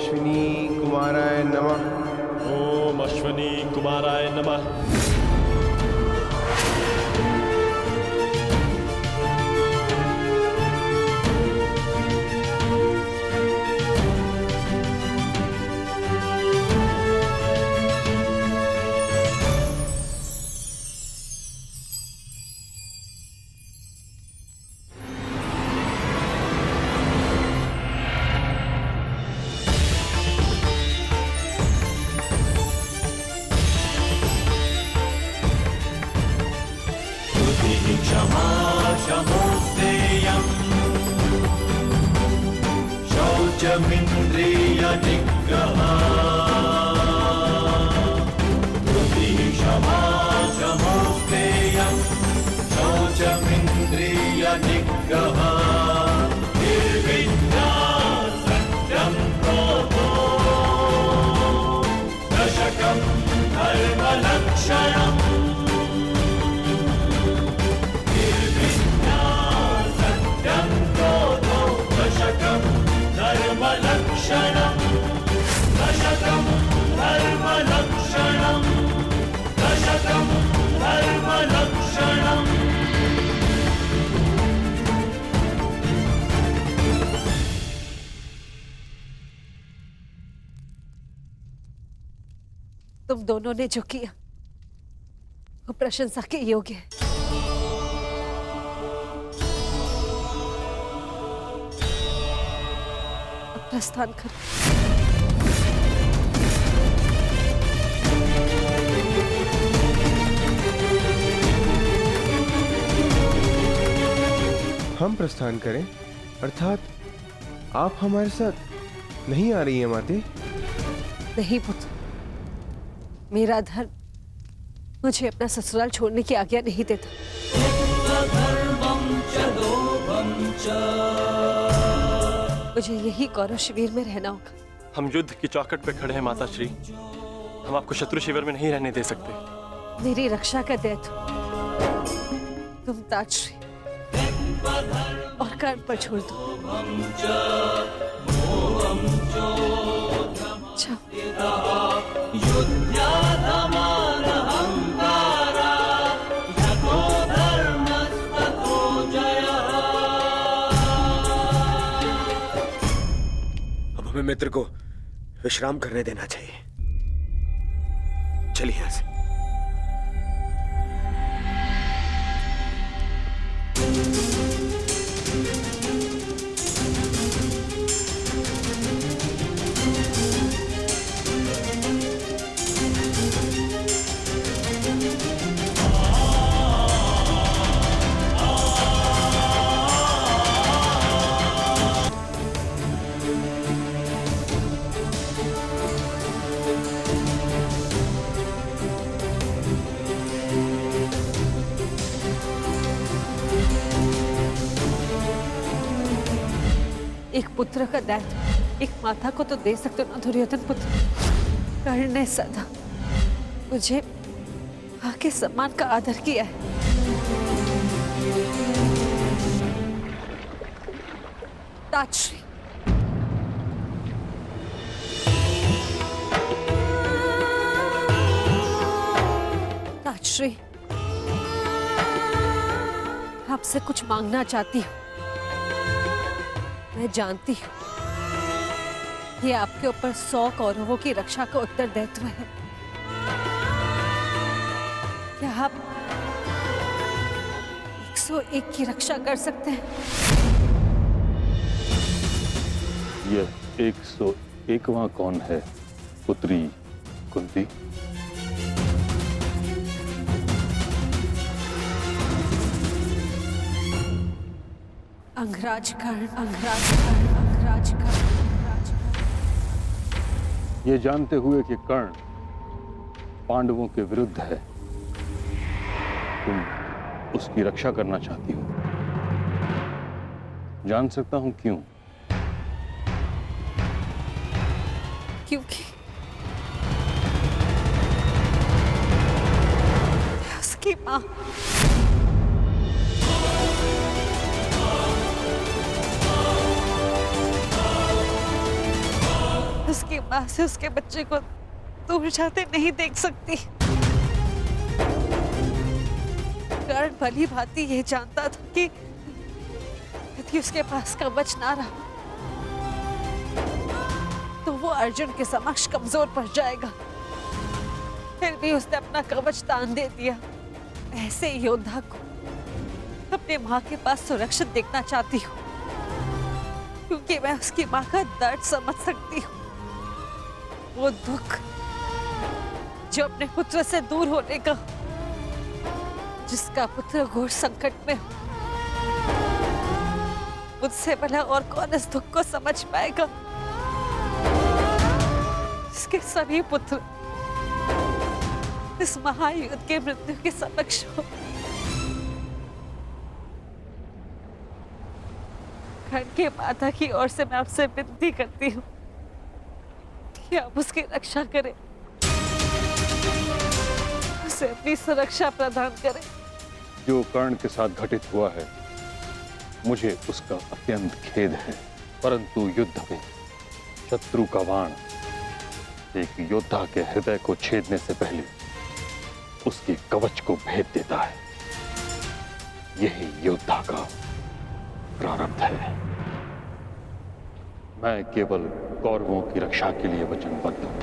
अश्विनी कुमाराय नमः। ओम अश्विनी कुमाराय नमः। क्षमा क्षमोस्तेयम् शौचमिन्द्रिय निग्रहा क्षमा क्षमोस्तेयम् शौचमिन्द्रिय निग्रहा निर्विद्या सत्यं क्रोधो दशकं धर्मलक्षणम् धर्मलक्षणं दशकं धर्मलक्षणं दशकं धर्मलक्षणम्। तुम दोनों ने जो किया वो प्रशंसा के योग्य है। प्रस्थान कर। हम प्रस्थान करें अर्थात आप हमारे साथ नहीं आ रही हैं माते? नहीं पुत्र, मेरा धर्म मुझे अपना ससुराल छोड़ने की आज्ञा नहीं देता। मुझे यही कौरव शिविर में रहना होगा। हम युद्ध की चौखट पे खड़े हैं माता श्री, हम आपको शत्रु शिविर में नहीं रहने दे सकते। मेरी रक्षा का दायित्व तुम ताजश्री और कर्ण पर छोड़ दो। हमें मित्र को विश्राम करने देना चाहिए। चलिए यहां से। एक पुत्र का दायित्व एक माता को तो दे सकते हो ना दुर्योधन पुत्र। कर्ण ने सदा मुझे आके सम्मान का आदर किया है। ताजश्री, ताजश्री, आपसे कुछ मांगना चाहती हूँ। मैं जानती हूँ ये आपके ऊपर 100 कौरवों की रक्षा का उत्तरदायित्व है। क्या आप 101 की रक्षा कर सकते हैं? यह 101वां कौन है पुत्री कुंती? अंगराज कर्ण, अंगराज कर्ण, अंगराज कर्ण, अंगराज कर्ण। ये जानते हुए कि कर्ण पांडवों के विरुद्ध है, तुम उसकी रक्षा करना चाहती हो। जान सकता हूं क्यों? क्योंकि उसकी मां माँ से उसके बच्चे को दूर जाते नहीं देख सकती। कर्ण भली भांति ये जानता था कि यदि उसके पास कवच ना रहा तो वो अर्जुन के समक्ष कमजोर पड़ जाएगा। फिर भी उसने अपना कवच दान दे दिया। ऐसे योद्धा को अपने माँ के पास सुरक्षित देखना चाहती हूँ, क्योंकि मैं उसकी माँ का दर्द समझ सकती हूँ। वो दुख जो अपने पुत्र से दूर होने का, जिसका पुत्र घोर संकट में हो, मुझसे भला और कौन इस दुख को समझ पाएगा? इसके सभी पुत्र इस महायुद्ध के मृत्यु के समक्ष हो। कर्ण के माता की ओर से मैं आपसे विनती करती हूँ कि आप उसकी रक्षा करें, उसे अपनी सुरक्षा प्रदान करें। जो कर्ण के साथ घटित हुआ है मुझे उसका अत्यंत खेद है, परंतु युद्ध में शत्रु का बाण एक योद्धा के हृदय को छेदने से पहले उसके कवच को भेद देता है। यही योद्धा का प्रारब्ध है। मैं केवल कौरवों की रक्षा के लिए वचनबद्ध हूं।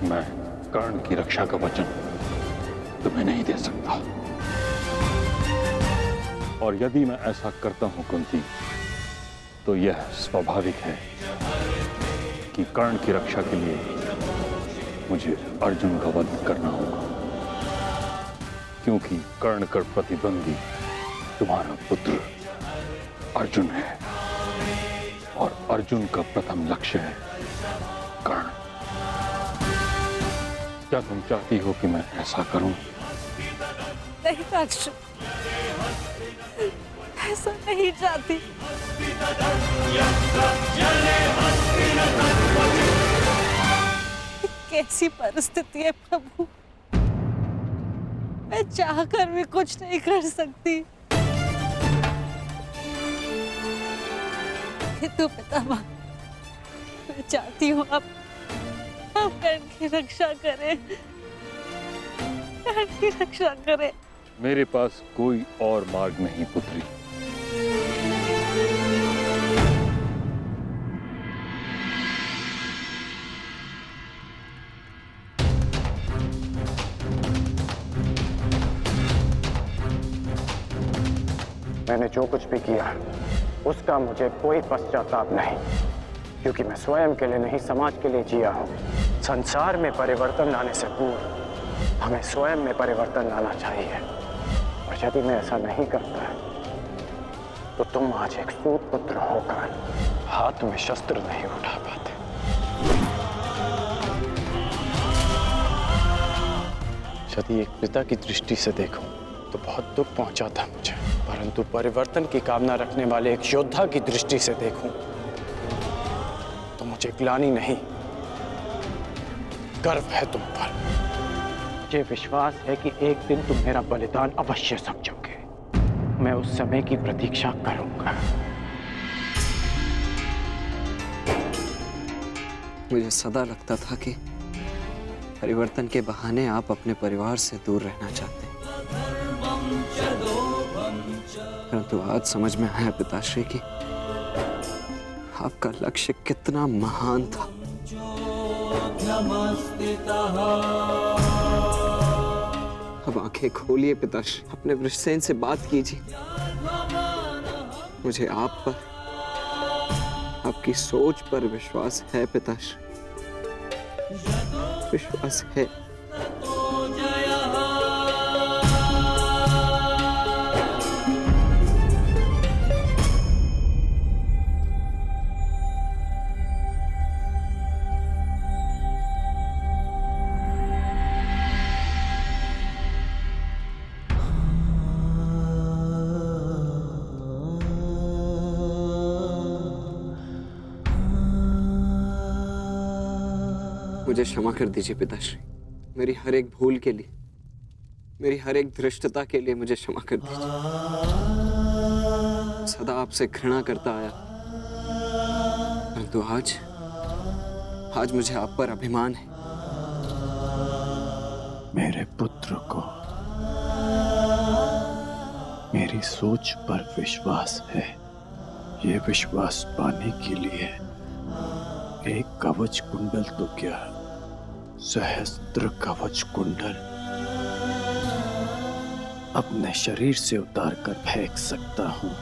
मैं कर्ण की रक्षा का वचन तुम्हें नहीं दे सकता। और यदि मैं ऐसा करता हूं कुंती, तो यह स्वाभाविक है कि कर्ण की रक्षा के लिए मुझे अर्जुन का वध करना होगा, क्योंकि कर्ण का प्रतिद्वंदी तुम्हारा पुत्र अर्जुन है और अर्जुन का प्रथम लक्ष्य है कर्ण। क्या तुम चाहती हो कि मैं ऐसा करूं? नहीं अर्जुन, ऐसा नहीं चाहती। कैसी परिस्थिति है प्रभु, मैं चाहकर भी कुछ नहीं कर सकती। किंतु पितामह, मैं चाहती हूँ आप कर्ण की रक्षा करें, कर्ण की रक्षा करें। मेरे पास कोई और मार्ग नहीं पुत्री। मैंने जो कुछ भी किया उसका मुझे कोई पश्चाताप नहीं, क्योंकि मैं स्वयं के लिए नहीं समाज के लिए जिया हूँ। संसार में परिवर्तन लाने से पूर्व हमें स्वयं में परिवर्तन लाना चाहिए, और यदि मैं ऐसा नहीं करता तो तुम आज एक सूत पुत्र होकर हाथ में शस्त्र नहीं उठा पाते। यदि एक पिता की दृष्टि से देखूं तो बहुत दुख पहुंचा था मुझे, परंतु परिवर्तन की कामना रखने वाले एक योद्धा की दृष्टि से देखूं तो मुझे ग्लानि नहीं, गर्व है तुम पर। मुझे विश्वास है कि एक दिन तुम मेरा बलिदान अवश्य समझोगे। मैं उस समय की प्रतीक्षा करूंगा। मुझे सदा लगता था कि परिवर्तन के बहाने आप अपने परिवार से दूर रहना चाहते हैं, परंतु आज समझ में आया पिताश्री कि आपका लक्ष्य कितना महान था। अब आंखें खोलिए पिताश्री, अपने वृषसेन से बात कीजिए। मुझे आप पर, आपकी सोच पर विश्वास है पिताश्री, विश्वास है। मुझे क्षमा कर दीजिए पिताश्री, मेरी हर एक भूल के लिए, मेरी हर एक धृष्टता के लिए मुझे क्षमा कर दीजिए। सदा आपसे घृणा करता आया, परंतु आज मुझे आप पर अभिमान है। मेरे पुत्र को मेरी सोच पर विश्वास है। ये विश्वास पाने के लिए एक कवच कुंडल तो क्या, सहस्त्र कवच कुंडल अपने शरीर से उतार कर फेंक सकता हूं।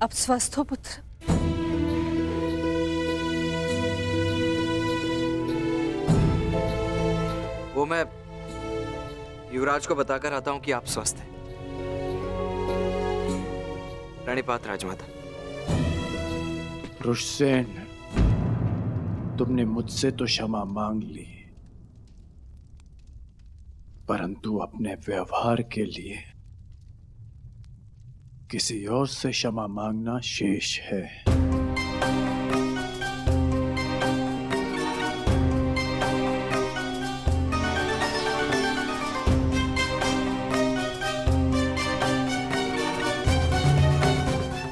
अब स्वस्थ हो पुत्र? वो मैं युवराज को बताकर आता हूं कि आप स्वस्थ हैं। प्रणिपात राजमाता। रुषसेन, तुमने मुझसे तो क्षमा मांग ली, परंतु अपने व्यवहार के लिए किसी और से क्षमा मांगना शेष है।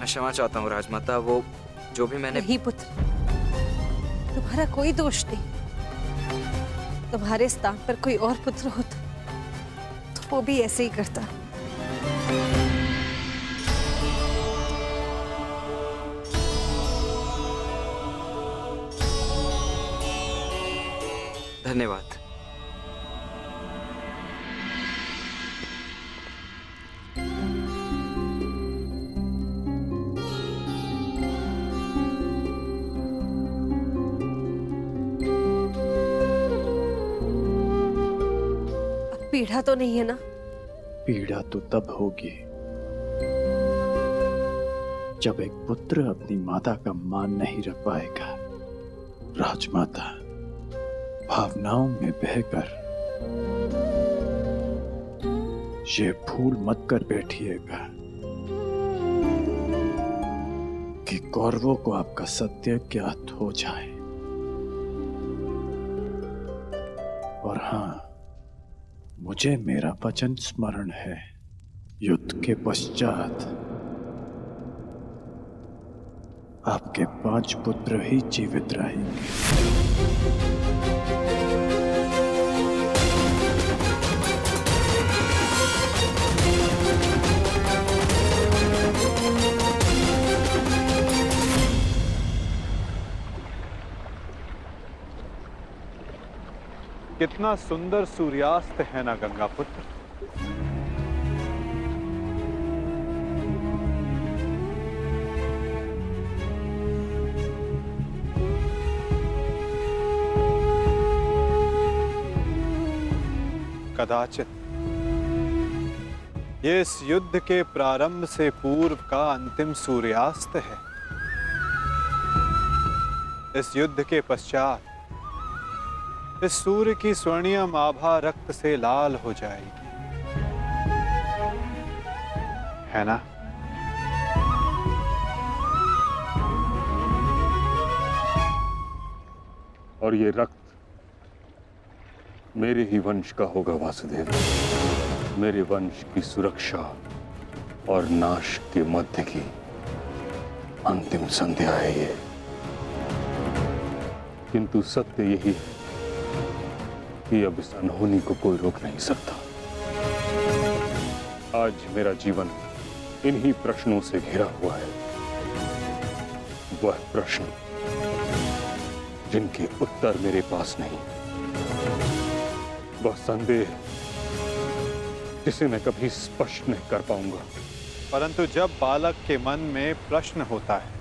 क्षमा चाहता हूँ राजमाता, वो जो भी मैंने। नहीं पुत्र, तुम्हारा कोई दोष नहीं। तुम्हारे स्थान पर कोई और पुत्र होता तो वो भी ऐसे ही करता। धन्यवाद। पीड़ा तो नहीं है ना? पीड़ा तो तब होगी जब एक पुत्र अपनी माता का मान नहीं रख पाएगा। राजमाता, भावनाओं में बहकर ये भूल मत कर बैठिएगा कि कौरवों को आपका सत्य ज्ञात हो जाए। और हाँ, मुझे मेरा वचन स्मरण है, युद्ध के पश्चात आपके 5 पुत्र ही जीवित रहेंगे। कितना सुंदर सूर्यास्त है ना गंगा पुत्र। कदाचित ये इस युद्ध के प्रारंभ से पूर्व का अंतिम सूर्यास्त है। इस युद्ध के पश्चात इस सूर्य की स्वर्णिम आभा रक्त से लाल हो जाएगी, है ना? और ये रक्त मेरे ही वंश का होगा वासुदेव। मेरे वंश की सुरक्षा और नाश के मध्य की अंतिम संध्या है ये। किंतु सत्य यही है कि अब इस अनहोनी को कोई रोक नहीं सकता। आज मेरा जीवन इन्हीं प्रश्नों से घिरा हुआ है। वह प्रश्न जिनके उत्तर मेरे पास नहीं, वह संदेह जिसे मैं कभी स्पष्ट नहीं कर पाऊंगा। परंतु जब बालक के मन में प्रश्न होता है,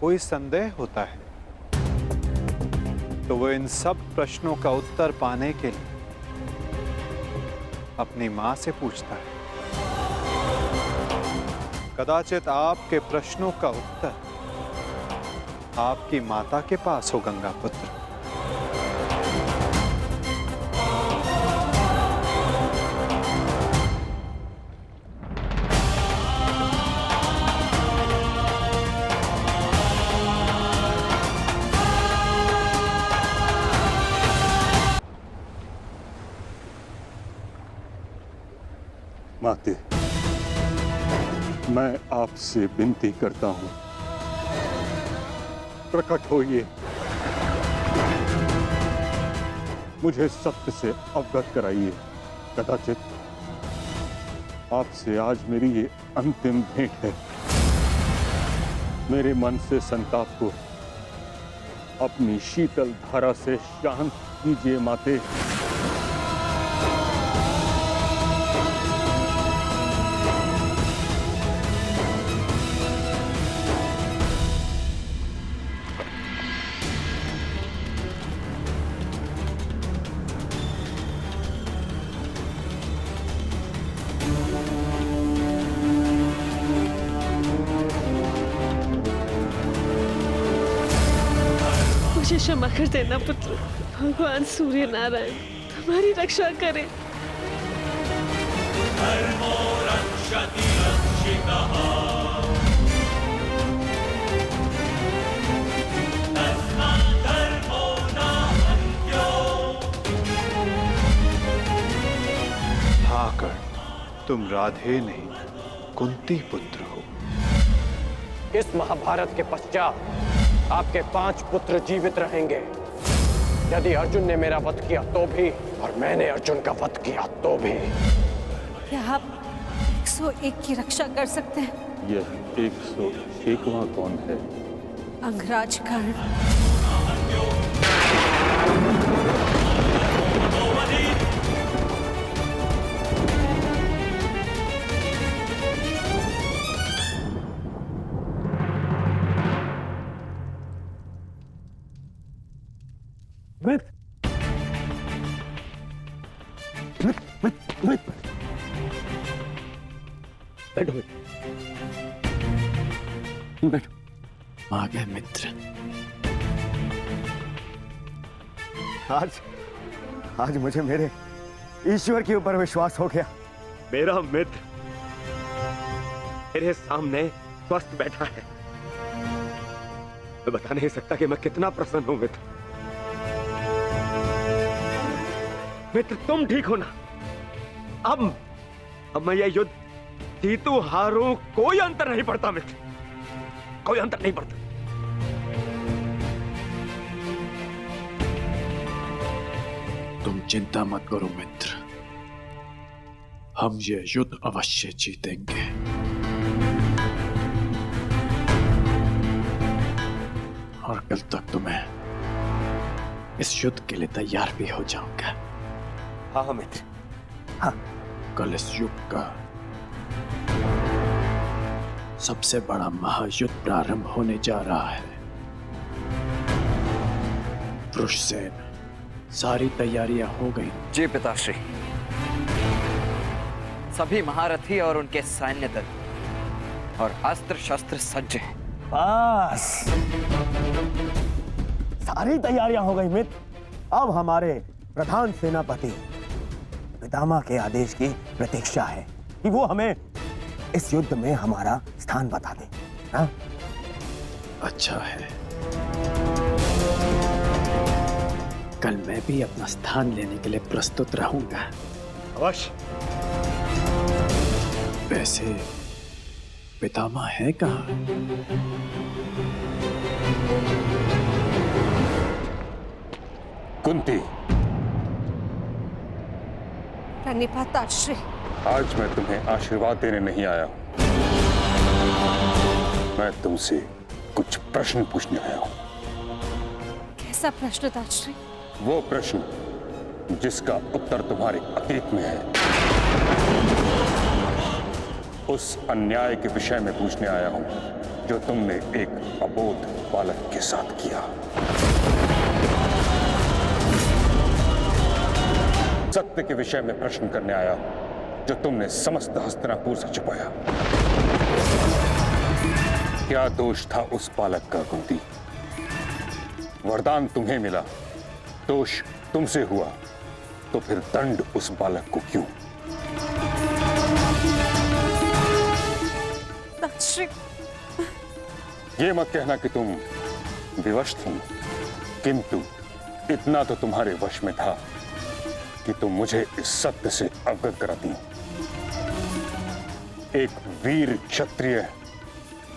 कोई संदेह होता है, तो वो इन सब प्रश्नों का उत्तर पाने के लिए अपनी मां से पूछता है। कदाचित आपके प्रश्नों का उत्तर आपकी माता के पास हो गंगा पुत्र। माते, मैं आपसे विनती करता हूं, प्रकट होइए, मुझे सत्य से अवगत कराइए। कदाचित आपसे आज मेरी ये अंतिम भेंट है। मेरे मन से संताप को अपनी शीतल धारा से शांत कीजिए माते। मुझे क्षमा कर देना पुत्र। भगवान सूर्य नारायण तुम्हारी रक्षा करें। धर्मो रक्षति रक्षितः तस्मात् धर्मो न हन्यो। भाकर तुम राधे नहीं कुंती पुत्र हो। इस महाभारत के पश्चात आपके 5 पुत्र जीवित रहेंगे। यदि अर्जुन ने मेरा वध किया तो भी, और मैंने अर्जुन का वध किया तो भी। क्या आप 101 की रक्षा कर सकते हैं? यह 101वां कौन है? अंगराज कर्ण। बैठो। आ गए मित्र। आज मुझे मेरे ईश्वर के ऊपर विश्वास हो गया। मेरा मित्र मेरे सामने स्वस्थ बैठा है। मैं बता नहीं सकता कि मैं कितना प्रसन्न हूं मित्र। मित्र तुम ठीक हो ना? अब मैं यह युद्ध जीतू हारूं कोई अंतर नहीं पड़ता मित्र, कोई अंतर नहीं पड़ता। तुम चिंता मत करो मित्र, हम ये युद्ध अवश्य जीतेंगे। और कल तक तो मैं इस युद्ध के लिए तैयार भी हो जाऊंगा। हाँ मित्र, हाँ। कल इस युग का सबसे बड़ा महायुद्ध प्रारंभ होने जा रहा है। वृषसेन, सारी तैयारियां हो गई? जी पिताश्री, सभी महारथी और उनके सैन्य दल और अस्त्र शस्त्र सज्ज हैं। बस सारी तैयारियां हो गई मित्र। अब हमारे प्रधान सेनापति पितामह के आदेश की प्रतीक्षा है कि वो हमें इस युद्ध में हमारा स्थान बता दे। हाँ? अच्छा है, कल मैं भी अपना स्थान लेने के लिए प्रस्तुत रहूंगा। अवश्य। वैसे पितामह है कहाँ? कुंती, प्रणिपाताश्री। आज मैं तुम्हें आशीर्वाद देने नहीं आया हूं, मैं तुमसे कुछ प्रश्न पूछने आया हूं। कैसा प्रश्न ताश्री? वो प्रश्न जिसका उत्तर तुम्हारे अतीत में है, उस अन्याय के विषय में पूछने आया हूं जो तुमने एक अबोध बालक के साथ किया। सत्य के विषय में प्रश्न करने आया हूं जो तुमने समस्त हस्तिनापुर से छुपाया। क्या दोष था उस बालक का कुंती? वरदान तुम्हें मिला, दोष तुमसे हुआ, तो फिर दंड उस बालक को क्यों? ताश्री, ये मत कहना कि तुम विवश थी, किंतु इतना तो तुम्हारे वश में था कि तुम मुझे इस सत्य से अवगत कराती। एक वीर क्षत्रिय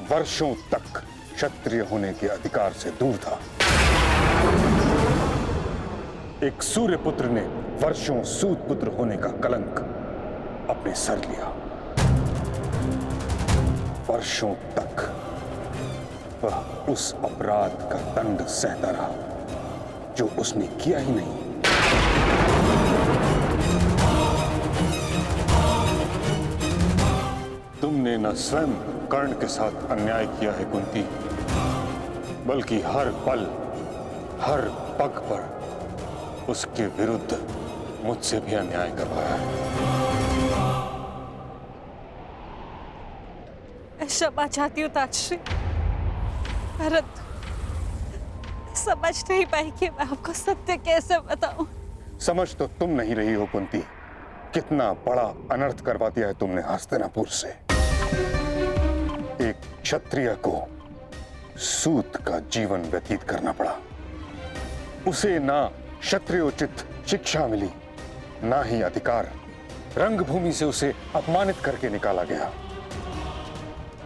वर्षों तक क्षत्रिय होने के अधिकार से दूर था। एक सूर्य पुत्र ने वर्षों सूत पुत्र होने का कलंक अपने सर लिया। वर्षों तक वह उस अपराध का दंड सहता रहा जो उसने किया ही नहीं। तुमने न स्वयं कर्ण के साथ अन्याय किया है कुंती, बल्कि हर पल हर पग पर उसके विरुद्ध मुझसे भी अन्याय करवाया है। मैं क्षमा चाहती हूँ ताजश्री, परंतु समझ नहीं पाई कि मैं आपको सत्य कैसे बताऊं। समझ तो तुम नहीं रही हो कुंती, कितना बड़ा अनर्थ करवा दिया है तुमने हस्तिनापुर से। एक क्षत्रिय को सूत का जीवन व्यतीत करना पड़ा। उसे ना क्षत्रियोचित शिक्षा मिली, ना ही अधिकार। रंगभूमि से उसे अपमानित करके निकाला गया।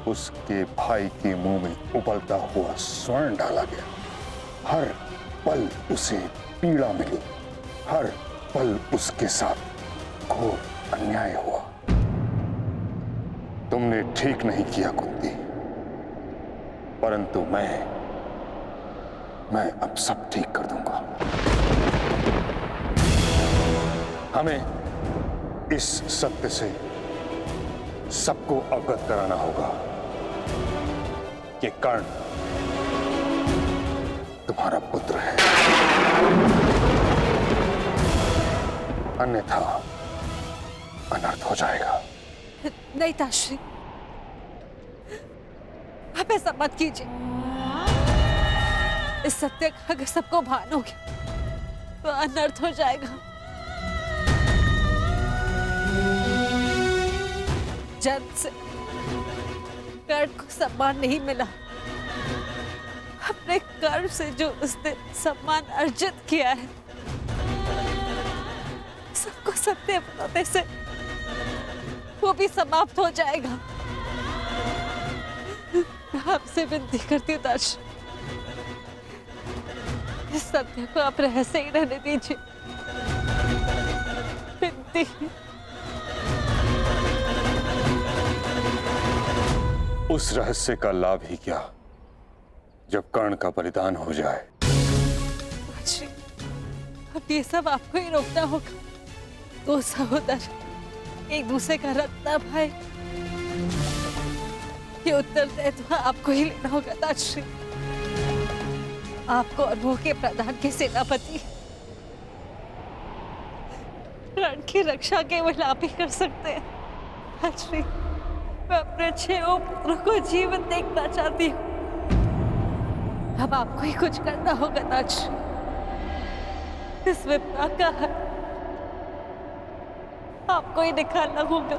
उसके भाई के मुंह में उबलता हुआ स्वर्ण डाला गया। हर पल उसे पीड़ा मिली, हर पल उसके साथ घोर अन्याय हुआ। तुमने ठीक नहीं किया कुंती, परंतु मैं अब सब ठीक कर दूंगा। हमें इस सत्य से सबको अवगत कराना होगा कि कर्ण तुम्हारा पुत्र है, अन्यथा अनर्थ हो जाएगा। नहीं ताजश्री, आप ऐसा मत कीजिए। इस सत्य का अगर सबको भान हो गया तो अनर्थ हो जाएगा। जन्म से कर्ण को सम्मान नहीं मिला। अपने कर्म से जो उसने सम्मान अर्जित किया है, सबको सत्य बताने से वो भी समाप्त हो जाएगा। आपसे विनती करती हूँ ताजश्री, इस सत्य को आप रहस्य ही रहने दीजिए। विनती। उस रहस्य का लाभ ही क्या जब कर्ण का बलिदान हो जाए। ताजश्री, अब ये सब आपको ही रोकना होगा। दो सहोदर एक दूसरे का रत्न भाई, ये उत्तरदायित्व आपको ही लेना होगा ताजश्री। आपको और वो के प्रधान के सेनापति रण की रक्षा केवल आप ही कर सकते हैं। ताजश्री, मैं अपने 6 पुत्रों को जीवन देखना चाहती हूँ। अब आपको ही कुछ करना होगा ताजश्री। इस विपदा का हल आपको ही निकालना होगा।